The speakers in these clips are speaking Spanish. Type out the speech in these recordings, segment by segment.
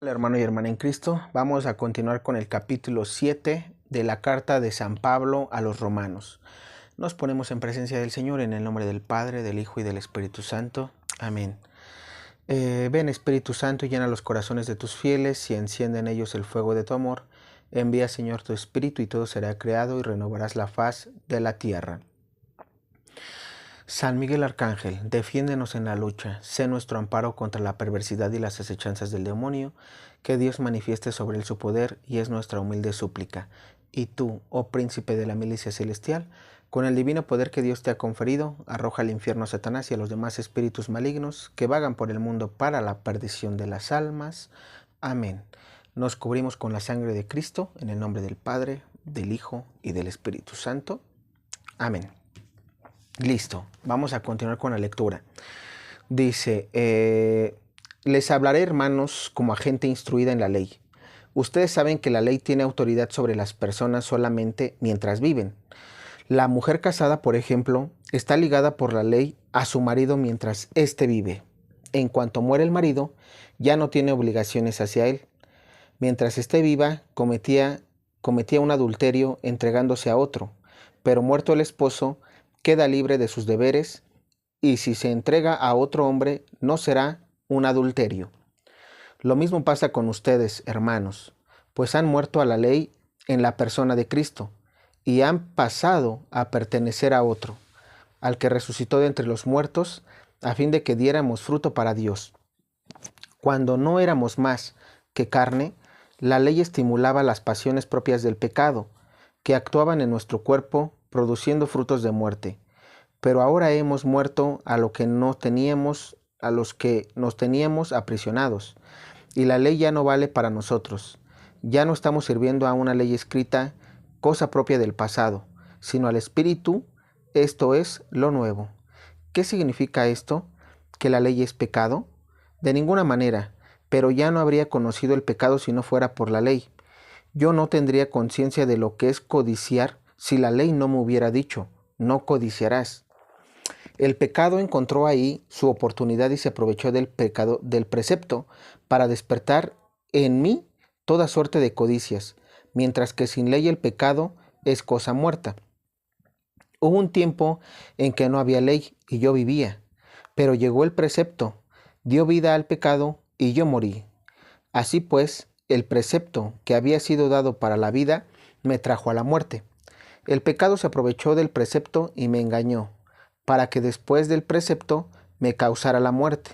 Hola hermano y hermana en Cristo, vamos a continuar con el capítulo 7 de la carta de San Pablo a los romanos. Nos ponemos en presencia del Señor en el nombre del Padre, del Hijo y del Espíritu Santo. Amén. Ven Espíritu Santo y llena los corazones de tus fieles y enciende en ellos el fuego de tu amor. Envía Señor tu Espíritu y todo será creado y renovarás la faz de la tierra. San Miguel Arcángel, defiéndenos en la lucha, sé nuestro amparo contra la perversidad y las acechanzas del demonio, que Dios manifieste sobre él su poder y es nuestra humilde súplica. Y tú, oh príncipe de la milicia celestial, con el divino poder que Dios te ha conferido, arroja al infierno a Satanás y a los demás espíritus malignos que vagan por el mundo para la perdición de las almas. Amén. Nos cubrimos con la sangre de Cristo, en el nombre del Padre, del Hijo y del Espíritu Santo. Amén. Listo, vamos a continuar con la lectura. Dice, les hablaré, hermanos, como a gente instruida en la ley. Ustedes saben que la ley tiene autoridad sobre las personas solamente mientras viven. La mujer casada, por ejemplo, está ligada por la ley a su marido mientras éste vive. En cuanto muere el marido, ya no tiene obligaciones hacia él. Mientras esté viva, cometía un adulterio entregándose a otro, pero muerto el esposo, queda libre de sus deberes, y si se entrega a otro hombre, no será un adulterio. Lo mismo pasa con ustedes, hermanos, pues han muerto a la ley en la persona de Cristo, y han pasado a pertenecer a otro, al que resucitó de entre los muertos, a fin de que diéramos fruto para Dios. Cuando no éramos más que carne, la ley estimulaba las pasiones propias del pecado, que actuaban en nuestro cuerpo, produciendo frutos de muerte. Pero ahora hemos muerto a lo que no teníamos, a los que nos teníamos aprisionados, y la ley ya no vale para nosotros. Ya no estamos sirviendo a una ley escrita, cosa propia del pasado, sino al Espíritu, esto es lo nuevo. ¿Qué significa esto? ¿Que la ley es pecado? De ninguna manera, pero ya no habría conocido el pecado si no fuera por la ley. Yo no tendría conciencia de lo que es codiciar si la ley no me hubiera dicho, no codiciarás. El pecado encontró ahí su oportunidad y se aprovechó del precepto para despertar en mí toda suerte de codicias, mientras que sin ley el pecado es cosa muerta. Hubo un tiempo en que no había ley y yo vivía, pero llegó el precepto, dio vida al pecado y yo morí. Así pues, el precepto que había sido dado para la vida me trajo a la muerte. El pecado se aprovechó del precepto y me engañó, para que después del precepto me causara la muerte.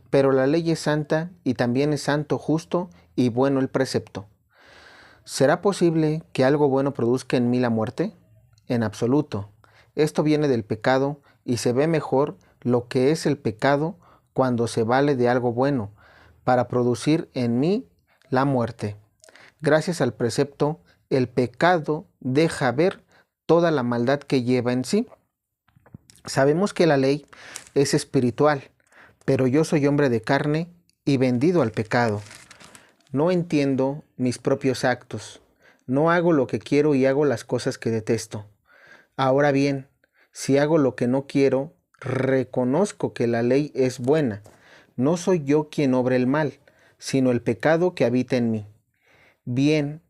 Pero la ley es santa y también es santo, justo y bueno el precepto. ¿Será posible que algo bueno produzca en mí la muerte? En absoluto. Esto viene del pecado y se ve mejor lo que es el pecado cuando se vale de algo bueno, para producir en mí la muerte. Gracias al precepto, el pecado deja ver toda la maldad que lleva en sí. Sabemos que la ley es espiritual, pero yo soy hombre de carne y vendido al pecado. No entiendo mis propios actos. No hago lo que quiero y hago las cosas que detesto. Ahora bien, si hago lo que no quiero, reconozco que la ley es buena. No soy yo quien obra el mal, sino el pecado que habita en mí. Bien,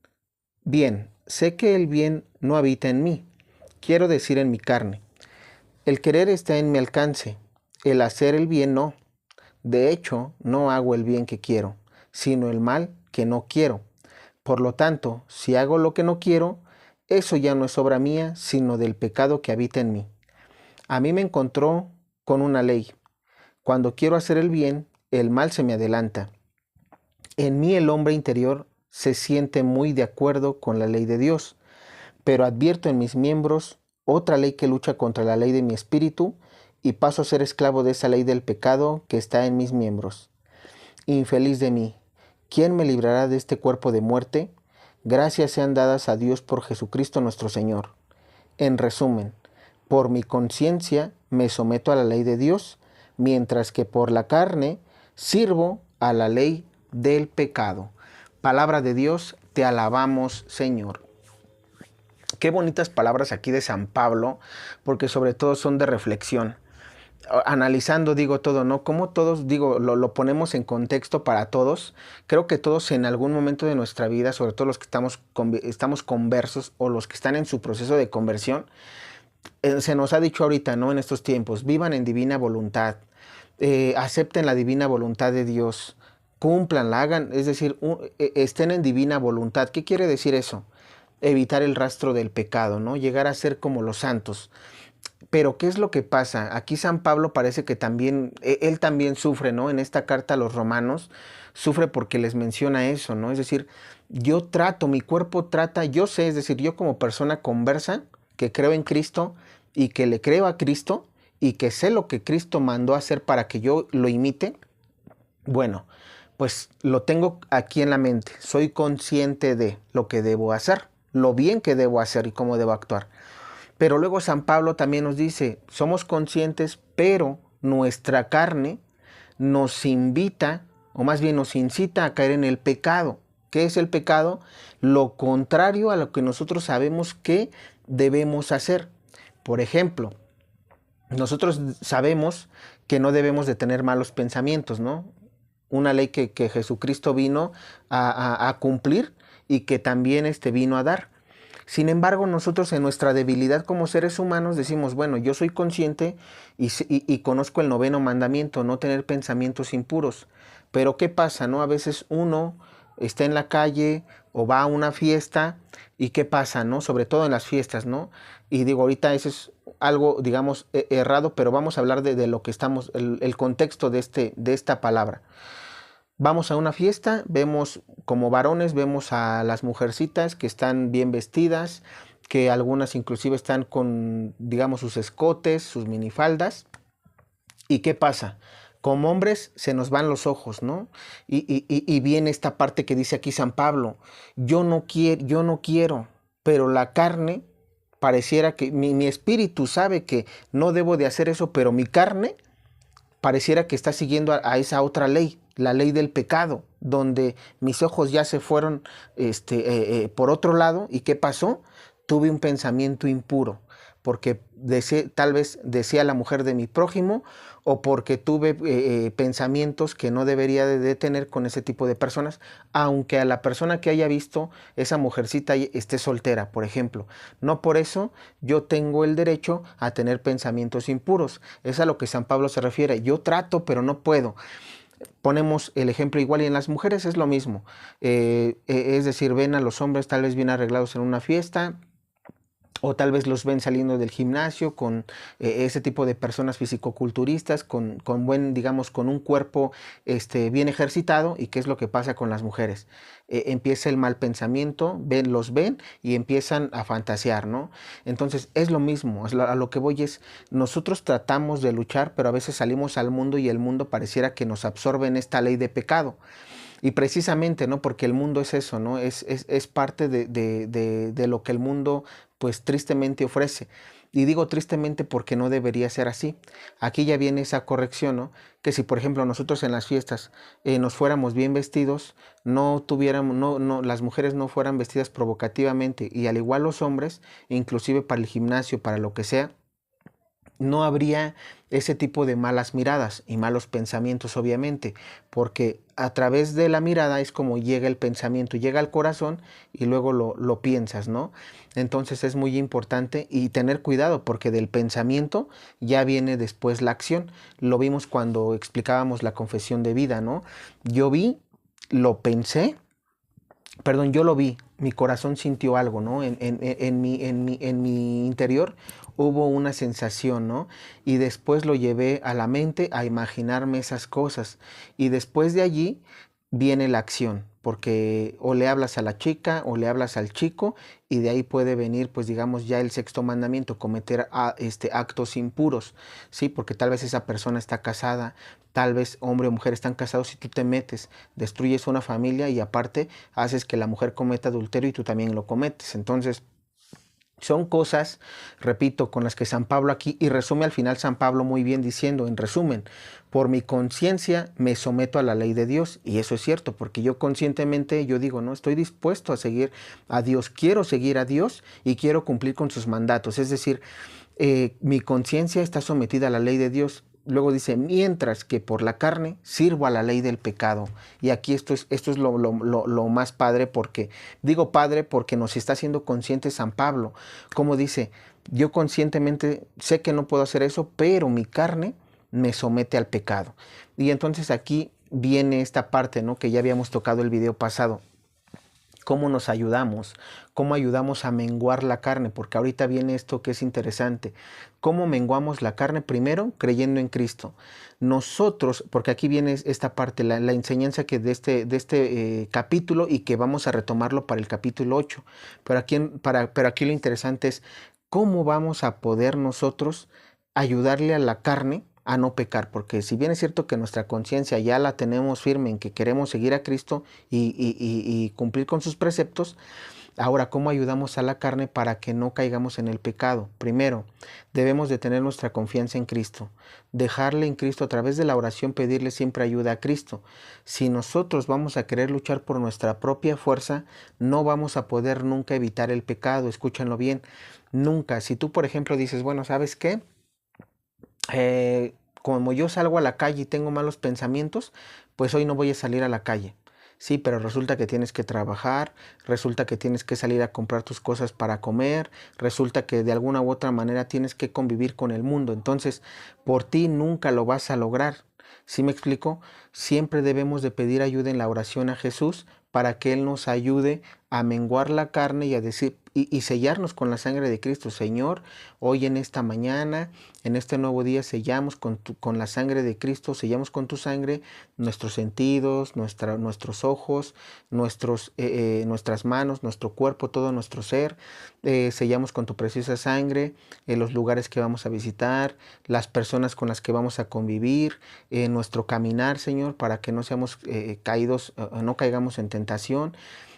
sé que el bien no habita en mí, quiero decir en mi carne. El querer está en mi alcance, el hacer el bien no. De hecho, no hago el bien que quiero, sino el mal que no quiero. Por lo tanto, si hago lo que no quiero, eso ya no es obra mía, sino del pecado que habita en mí. A mí me encontró con una ley. Cuando quiero hacer el bien, el mal se me adelanta. En mí el hombre interior se siente muy de acuerdo con la ley de Dios, pero advierto en mis miembros otra ley que lucha contra la ley de mi espíritu y paso a ser esclavo de esa ley del pecado que está en mis miembros. Infeliz de mí, ¿quién me librará de este cuerpo de muerte? Gracias sean dadas a Dios por Jesucristo nuestro Señor. En resumen, por mi conciencia me someto a la ley de Dios, mientras que por la carne sirvo a la ley del pecado. Palabra de Dios, te alabamos, Señor. Qué bonitas palabras aquí de San Pablo, porque sobre todo son de reflexión. analizando, digo, todo, ¿no? Como todos, digo, lo ponemos en contexto para todos. Creo que todos en algún momento de nuestra vida, sobre todo los que estamos conversos o los que están en su proceso de conversión, se nos ha dicho ahorita, ¿no? En estos tiempos, vivan en divina voluntad, acepten la divina voluntad de Dios, cúmplanla, hagan, es decir, estén en divina voluntad. ¿Qué quiere decir eso? Evitar el rastro del pecado, ¿no? Llegar a ser como los santos. Pero ¿qué es lo que pasa? Aquí San Pablo parece que también, él también sufre, ¿no? En esta carta a los romanos, sufre porque les menciona eso, ¿no? Es decir, yo trato, mi cuerpo trata, yo sé, es decir, yo como persona conversa, que creo en Cristo y que le creo a Cristo y que sé lo que Cristo mandó a hacer para que yo lo imite, bueno, pues lo tengo aquí en la mente, soy consciente de lo que debo hacer, lo bien que debo hacer y cómo debo actuar. Pero luego San Pablo también nos dice, somos conscientes, pero nuestra carne nos invita, o más bien nos incita a caer en el pecado. ¿Qué es el pecado? Lo contrario a lo que nosotros sabemos que debemos hacer. Por ejemplo, nosotros sabemos que no debemos de tener malos pensamientos, ¿no? Una ley que Jesucristo vino a cumplir y que también vino a dar. Sin embargo, nosotros en nuestra debilidad como seres humanos decimos, bueno, yo soy consciente y conozco el noveno mandamiento, no tener pensamientos impuros. Pero ¿qué pasa, no? A veces uno está en la calle o va a una fiesta y ¿qué pasa, no? Sobre todo en las fiestas, ¿no? Y digo, ahorita eso es algo, digamos, errado, pero vamos a hablar de lo que estamos, el contexto de esta palabra. Vamos a una fiesta, vemos como varones, vemos a las mujercitas que están bien vestidas, que algunas inclusive están con, digamos, sus escotes, sus minifaldas. ¿Y qué pasa? Como hombres se nos van los ojos, ¿no? Y viene esta parte que dice aquí San Pablo, yo no quiero, pero la carne pareciera que mi espíritu sabe que no debo de hacer eso, pero mi carne pareciera que está siguiendo a esa otra ley, la ley del pecado, donde mis ojos ya se fueron por otro lado. ¿Y qué pasó? Tuve un pensamiento impuro, porque tal vez deseé a la mujer de mi prójimo o porque tuve pensamientos que no debería de tener con ese tipo de personas, aunque a la persona que haya visto esa mujercita esté soltera, por ejemplo. No por eso yo tengo el derecho a tener pensamientos impuros. Es a lo que San Pablo se refiere. Yo trato, pero no puedo. Ponemos el ejemplo igual y en las mujeres es lo mismo. Es decir, ven a los hombres tal vez bien arreglados en una fiesta, o tal vez los ven saliendo del gimnasio con ese tipo de personas fisicoculturistas, con buen, digamos, con un cuerpo bien ejercitado. ¿Y qué es lo que pasa con las mujeres? Empieza el mal pensamiento, los ven y empiezan a fantasear, ¿no? Entonces es lo mismo, a lo que voy es, nosotros tratamos de luchar, pero a veces salimos al mundo y el mundo pareciera que nos absorbe en esta ley de pecado. Y precisamente, ¿no? Porque el mundo es eso, ¿no? Es parte de lo que el mundo, pues tristemente ofrece. Y digo tristemente porque no debería ser así. Aquí ya viene esa corrección, ¿no? Que si, por ejemplo, nosotros en las fiestas nos fuéramos bien vestidos, no tuviéramos, las mujeres no fueran vestidas provocativamente, y al igual los hombres, inclusive para el gimnasio, para lo que sea, no habría ese tipo de malas miradas y malos pensamientos, obviamente, porque a través de la mirada es como llega el pensamiento, llega al corazón y luego lo piensas, ¿no? Entonces es muy importante y tener cuidado porque del pensamiento ya viene después la acción. Lo vimos cuando explicábamos la confesión de vida, ¿no? Yo vi, lo pensé, perdón, yo lo vi, mi corazón sintió algo, ¿no? En mi interior hubo una sensación, ¿no? Y después lo llevé a la mente a imaginarme esas cosas. Y después de allí viene la acción, porque o le hablas a la chica o le hablas al chico, y de ahí puede venir, pues digamos, ya el sexto mandamiento, cometer actos impuros, ¿sí? Porque tal vez esa persona está casada, tal vez hombre o mujer están casados y tú te metes, destruyes una familia y aparte haces que la mujer cometa adulterio y tú también lo cometes. Entonces, son cosas, repito, con las que San Pablo aquí, y resume al final San Pablo muy bien diciendo, en resumen, por mi conciencia me someto a la ley de Dios. Y eso es cierto, porque yo conscientemente, yo digo, no, estoy dispuesto a seguir a Dios, quiero seguir a Dios y quiero cumplir con sus mandatos. Es decir, mi conciencia está sometida a la ley de Dios. luego dice, mientras que por la carne sirvo a la ley del pecado. Y aquí esto es lo más padre, porque digo padre porque nos está haciendo consciente San Pablo, como dice, yo conscientemente sé que no puedo hacer eso, pero mi carne me somete al pecado. Y entonces aquí viene esta parte, ¿no? Que ya habíamos tocado el video pasado. ¿Cómo nos ayudamos? ¿Cómo ayudamos a menguar la carne? Porque ahorita viene esto que es interesante. ¿Cómo menguamos la carne? Primero, creyendo en Cristo. Nosotros, porque aquí viene esta parte, la enseñanza que de este capítulo, y que vamos a retomarlo para el capítulo 8. Pero aquí lo interesante es cómo vamos a poder nosotros ayudarle a la carne a no pecar, porque si bien es cierto que nuestra conciencia ya la tenemos firme en que queremos seguir a Cristo y cumplir con sus preceptos, ahora, ¿cómo ayudamos a la carne para que no caigamos en el pecado? Primero, debemos de tener nuestra confianza en Cristo, dejarle en Cristo a través de la oración, pedirle siempre ayuda a Cristo. Si nosotros vamos a querer luchar por nuestra propia fuerza, no vamos a poder nunca evitar el pecado, escúchenlo bien, nunca. Si tú, por ejemplo, dices, bueno, ¿sabes qué? Como yo salgo a la calle y tengo malos pensamientos, pues hoy no voy a salir a la calle. Sí, pero resulta que tienes que trabajar, resulta que tienes que salir a comprar tus cosas para comer, resulta que de alguna u otra manera tienes que convivir con el mundo. Entonces, por ti nunca lo vas a lograr. ¿Sí me explico? Siempre debemos de pedir ayuda en la oración a Jesús para que Él nos ayude a menguar la carne y a decir y sellarnos con la sangre de Cristo. Señor, hoy en esta mañana, en este nuevo día, sellamos con la sangre de Cristo, sellamos con tu sangre nuestros sentidos, nuestros ojos, nuestras manos, nuestro cuerpo, todo nuestro ser. Sellamos con tu preciosa sangre los lugares que vamos a visitar, las personas con las que vamos a convivir, nuestro caminar, Señor, para que no seamos caídos, no caigamos en tentación.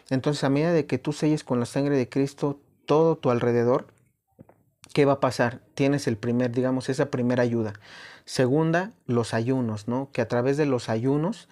Entonces, a medida de que tú selles con la sangre de Cristo todo tu alrededor, ¿qué va a pasar? Tienes digamos, esa primera ayuda. Segunda, los ayunos, ¿no? Que a través de los ayunos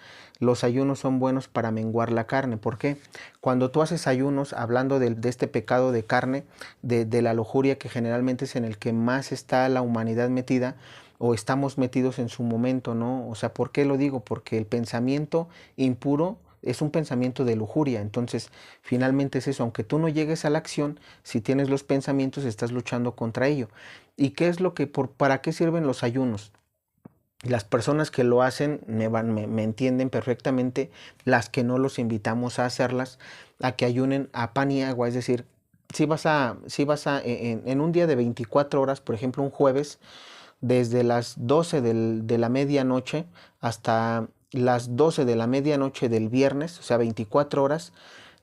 son buenos para menguar la carne. ¿Por qué? Cuando tú haces ayunos, hablando de este pecado de carne, de la lujuria, que generalmente es en el que más está la humanidad metida, o estamos metidos en su momento, ¿no? O sea, ¿por qué lo digo? Porque el pensamiento impuro es un pensamiento de lujuria. Entonces, finalmente es eso, aunque tú no llegues a la acción, si tienes los pensamientos, estás luchando contra ello. ¿Y qué es para qué sirven los ayunos? Las personas que lo hacen me entienden perfectamente, las que no los invitamos a hacerlas, a que ayunen a pan y agua, es decir, si vas a en un día de 24 horas, por ejemplo, un jueves, desde las 12 de la medianoche hasta las 12 de la medianoche del viernes, o sea, 24 horas,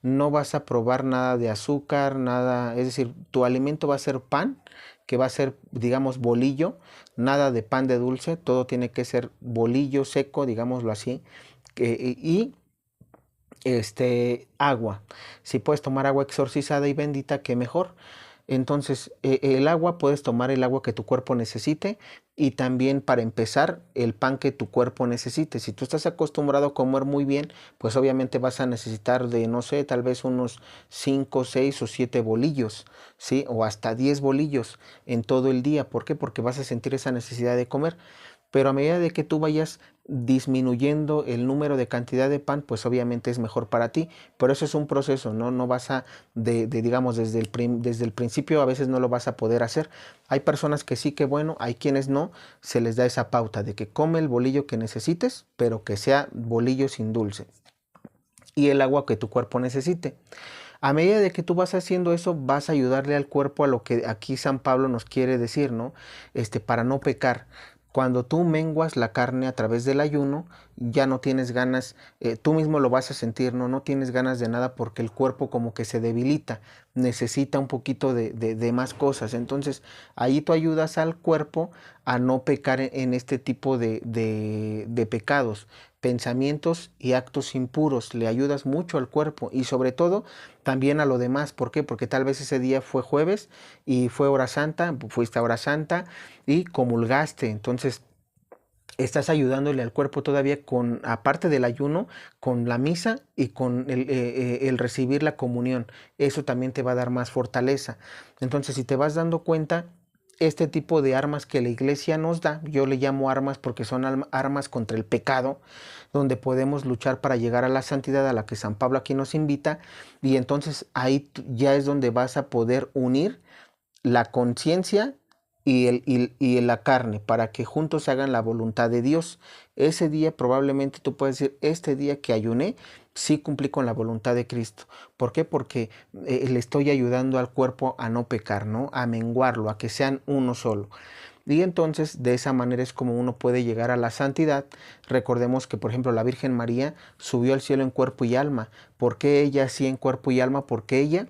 no vas a probar nada de azúcar, nada, es decir, tu alimento va a ser pan, que va a ser, digamos, bolillo, nada de pan de dulce, todo tiene que ser bolillo seco, digámoslo así, y agua. Si puedes tomar agua exorcizada y bendita, qué mejor. Entonces, el agua, puedes tomar el agua que tu cuerpo necesite, y también, para empezar, el pan que tu cuerpo necesite. Si tú estás acostumbrado a comer muy bien, pues obviamente vas a necesitar de, no sé, tal vez unos 5, 6 o 7 bolillos, ¿sí? O hasta 10 bolillos en todo el día. ¿Por qué? Porque vas a sentir esa necesidad de comer. Pero a medida de que tú vayas disminuyendo el número de cantidad de pan, pues obviamente es mejor para ti. Pero eso es un proceso, ¿no? No vas a, digamos, desde el principio a veces no lo vas a poder hacer. Hay personas que sí, que bueno, hay quienes no, se les da esa pauta de que come el bolillo que necesites, pero que sea bolillo sin dulce, y el agua que tu cuerpo necesite. A medida de que tú vas haciendo eso, vas a ayudarle al cuerpo a lo que aquí San Pablo nos quiere decir, ¿no? Para no pecar. Cuando tú menguas la carne a través del ayuno, ya no tienes ganas, tú mismo lo vas a sentir, ¿no? No tienes ganas de nada, porque el cuerpo como que se debilita, necesita un poquito de más cosas. Entonces, ahí tú ayudas al cuerpo a no pecar en este tipo de pecados, pensamientos y actos impuros. Le ayudas mucho al cuerpo, y sobre todo también a lo demás. ¿Por qué? Porque tal vez ese día fue jueves y fue hora santa, fuiste a hora santa y comulgaste. Entonces, estás ayudándole al cuerpo todavía con, aparte del ayuno, con la misa y con el recibir la comunión. Eso también te va a dar más fortaleza. Entonces, si te vas dando cuenta, este tipo de armas que la iglesia nos da, yo le llamo armas porque son armas contra el pecado, donde podemos luchar para llegar a la santidad a la que San Pablo aquí nos invita, y entonces ahí ya es donde vas a poder unir la conciencia y la carne para que juntos hagan la voluntad de Dios. Ese día probablemente tú puedes decir, este día que ayuné, sí cumplí con la voluntad de Cristo. ¿Por qué? Porque le estoy ayudando al cuerpo a no pecar, ¿no? A menguarlo, a que sean uno solo. Y entonces de esa manera es como uno puede llegar a la santidad. Recordemos que, por ejemplo, la Virgen María subió al cielo en cuerpo y alma. ¿Por qué ella sí en cuerpo y alma? Porque ella,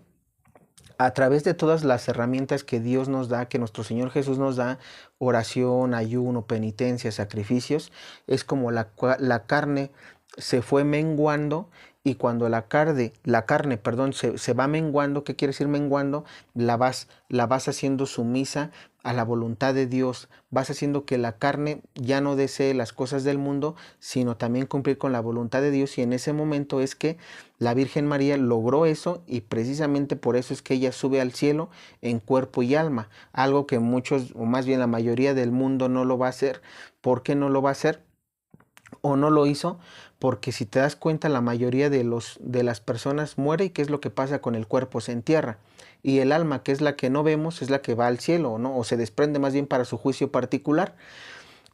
a través de todas las herramientas que Dios nos da, que nuestro Señor Jesús nos da, oración, ayuno, penitencia, sacrificios, es como la carne se fue menguando, y cuando la carne, perdón, se va menguando. ¿Qué quiere decir menguando? La vas haciendo sumisa a la voluntad de Dios, vas haciendo que la carne ya no desee las cosas del mundo, sino también cumplir con la voluntad de Dios, y en ese momento es que la Virgen María logró eso, y precisamente por eso es que ella sube al cielo en cuerpo y alma, algo que muchos, o más bien la mayoría del mundo no lo va a hacer. ¿Por qué no lo va a hacer? ¿O no lo hizo? Porque si te das cuenta, la mayoría de las personas muere, y ¿qué es lo que pasa con el cuerpo? Se entierra, y el alma, que es la que no vemos, es la que va al cielo, ¿no? O se desprende más bien para su juicio particular.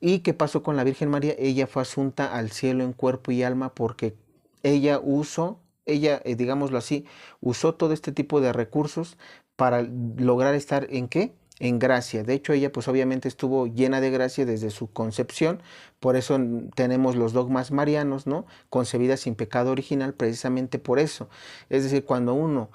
¿Y qué pasó con la Virgen María? Ella fue asunta al cielo en cuerpo y alma porque digámoslo así, usó todo este tipo de recursos para lograr estar ¿en qué? En gracia. De hecho, ella pues obviamente estuvo llena de gracia desde su concepción. Por eso tenemos los dogmas marianos, ¿no? Concebida sin pecado original, precisamente por eso. Es decir, cuando uno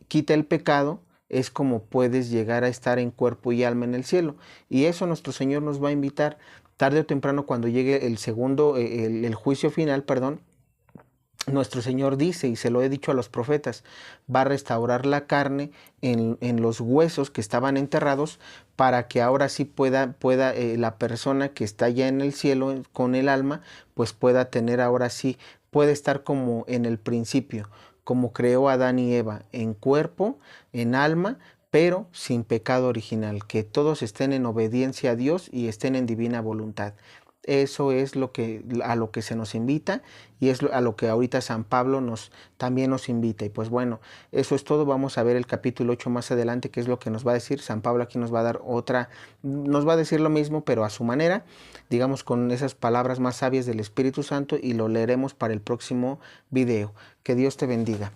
quita el pecado, es como puedes llegar a estar en cuerpo y alma en el cielo. Y eso nuestro Señor nos va a invitar tarde o temprano, cuando llegue el juicio final, perdón. Nuestro Señor dice, y se lo he dicho a los profetas, va a restaurar la carne en los huesos que estaban enterrados, para que ahora sí pueda la persona que está ya en el cielo con el alma, pues pueda tener ahora sí, puede estar como en el principio, como creó a Adán y Eva, en cuerpo, en alma, pero sin pecado original, que todos estén en obediencia a Dios y estén en divina voluntad. Eso es a lo que se nos invita, y es a lo que ahorita San Pablo también nos invita. Y pues bueno, eso es todo. Vamos a ver el capítulo 8 más adelante, que es lo que nos va a decir. San Pablo aquí nos va a dar nos va a decir lo mismo, pero a su manera, digamos con esas palabras más sabias del Espíritu Santo, y lo leeremos para el próximo video. Que Dios te bendiga.